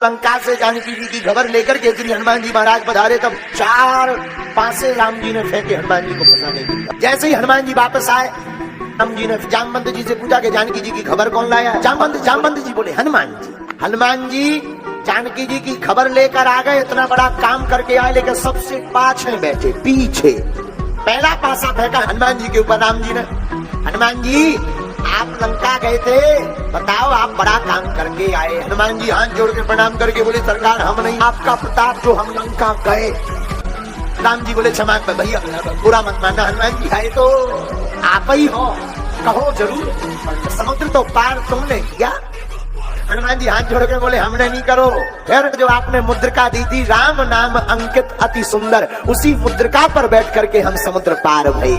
लंका से जानकी जी की खबर लेकर के श्री हनुमान जी महाराज पधारे तब 4 पासे राम जी ने फेंके हनुमान जी को फंसाने के लिए। जैसे ही हनुमान जी वापस आए, राम जी ने जामवंत जी से पूछा कि जानकी जी की खबर कौन लाया। जामवंत जी बोले हनुमान जी। हनुमान जी जानकी जी की खबर लेकर आ गए, इतना बड़ा काम करके आए, लेकिन सबसे पाछे बैठे, पीछे। पहला पासा फेंका हनुमान जी के ऊपर राम जी ने। हनुमान जी आप लंका गए थे, बताओ आप बड़ा काम करके आए। हनुमान जी हाथ जोड़ के प्रणाम करके बोले सरकार हम नहीं, आपका प्रताप जो हम लंका गए। राम जी बोले क्षमा कर भैया, बुरा मत मानना, हनुमान जी आए तो आप ही हो, कहो जरूर। समुद्र तो पार तुमने किया। हनुमान जी हाथ जोड़ के बोले हमने नहीं करो। फिर जो आपने मुद्रिका दी थी, राम नाम अंकित अति सुंदर, उसी मुद्रिका पर बैठ करके हम समुद्र पार भई।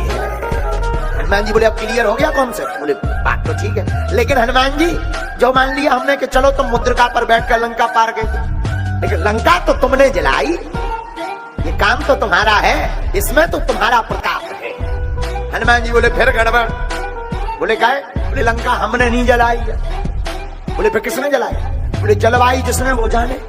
हनुमान जी बोले अब क्लियर हो गया कौन से? बोले बात तो ठीक है, लेकिन हनुमान जी जो मान लिया हमने कि चलो तुम मुद्रिका पर बैठकर लंका पार गए, लेकिन लंका तो तुमने जलाई, ये काम तो तुम्हारा है, इसमें तो तुम्हारा प्रताप है। हनुमान जी बोले फिर गड़बड़। बोले क्या है? बोले लंका हमने नहीं जलाई। बोले फिर किसने जलाई? बोले जलवाई जिसने वो जाने।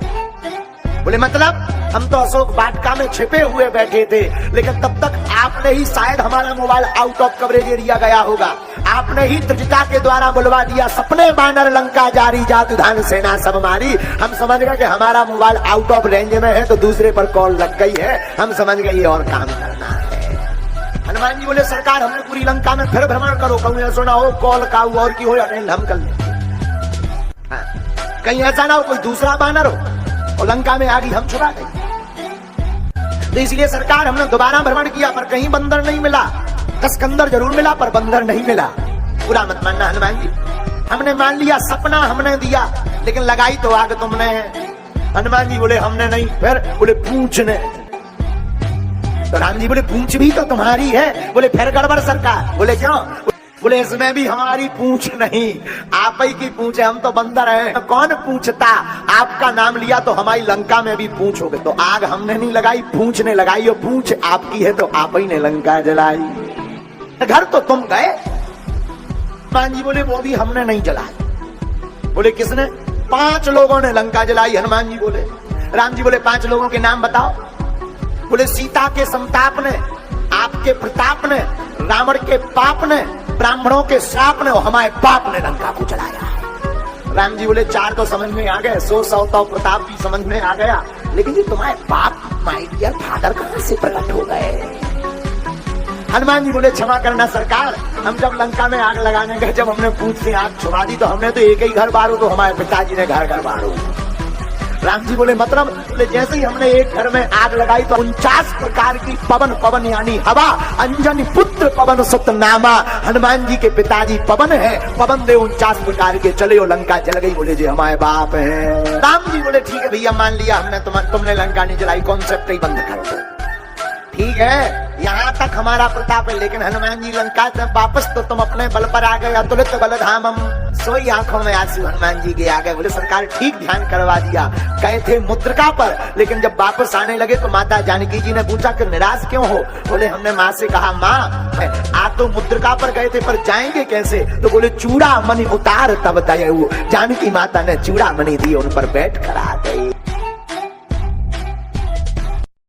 बोले मतलब हम तो अशोक वाटिका में छिपे हुए बैठे थे, लेकिन तब तक आपने ही शायद हमारा mobile out of coverage area गया होगा, आपने ही त्रिजटा के द्वारा बुलवा दिया, सपने बानर लंका जारी, जात धान सेना सब मारी। हम समझ गए कि हमारा मोबाइल आउट ऑफ रेंज में है, तो दूसरे पर कॉल लग गई है, हम समझ गए ये और काम करना है। हनुमान जी बोले सरकार हमने पूरी लंका में फिर भ्रमण करो, कहूँ सुना हो कॉल का और की हो, अटेंड हम कर ले। कहीं ऐसा ना हो कोई दूसरा बानर हो और लंका में आगी हम छुड़ा गए। तो इसलिए सरकार हमने दोबारा भ्रमण किया, पर कहीं बंदर नहीं मिला। कसकंदर जरूर मिला, पर बंदर नहीं मिला। बुरा मत मानना हनुमान जी, हमने मान लिया सपना हमने दिया, लेकिन लगाई तो आग तुमने है। हनुमान जी बोले हमने नहीं। फिर बोले पूंछ ने। तो राम जी बोले पूंछ भी तो तुम्हारी है। बोले फिर गड़बड़ सरकार। बोले क्यों? बोले इसमें भी हमारी पूंछ नहीं, आप ही की पूंछ है, हम तो बंदर हैं। तो कौन पूछता? आपका नाम लिया तो हमारी लंका में भी पूंछ हो गई। तो आग हमने नहीं लगाई, पूंछ ने लगाई, और पूंछ आपकी है तो आप ही ने लंका जलाई। घर तो तुम गए। हनुमान जी बोले वो भी हमने नहीं जलाई। बोले किसने? 5 लोगों ने लंका जलाई। हनुमान जी बोले। राम जी बोले 5 लोगों के नाम बताओ। बोले सीता के संताप ने, आपके प्रताप ने, रावण के पाप ने, ब्राह्मणों के श्राप ने और हमारे बाप ने लंका को जलाया। राम जी बोले 4 तो समझ में आ गए, 100 तो प्रताप भी समझ में आ गया, लेकिन ये तुम्हारे बाप माय डियर फादर कहां से प्रकट हो गए? हनुमान जी बोले क्षमा करना सरकार, हम जब लंका में आग लगाने गए, जब हमने पूंछ से आग छुड़ा दी, तो हमने तो एक ही घर बारू, तो हमारे पिताजी ने घर घर बारू। राम जी बोले मतलब? बोले जैसे ही हमने एक घर में आग लगाई तो 49 प्रकार की पवन यानी हवा, अंजनी पुत्र पवन सुत नामा। हनुमान जी के पिताजी पवन है, पवन दे 49 प्रकार के चले और लंका जल गई। बोले जी हमारे बाप है। राम जी बोले ठीक है भैया मान लिया हमने, तुमने लंका नहीं जलाई, कॉन्सेप्ट ही बंद कर दो। ठीक है, यहाँ तक हमारा प्रताप है, लेकिन हनुमान जी लंका से वापस तो तुम अपने बल पर आ गए, अतुलित बलधामम। सोई आंखों में आंसू हनुमान जी के आ गए। बोले सरकार ठीक ध्यान करवा दिया, गए थे मुद्रिका पर, लेकिन जब वापस आने लगे तो माता जानकी जी ने पूछा कि निराश क्यों हो? बोले हमने माँ से कहा माँ आप तो मुद्रिका पर गए थे, पर जाएंगे कैसे? तो बोले चूड़ा मणि उतार तब दयाऊ। जानकी माता ने चूड़ा मणि दी, उन पर बैठ कर आ गई।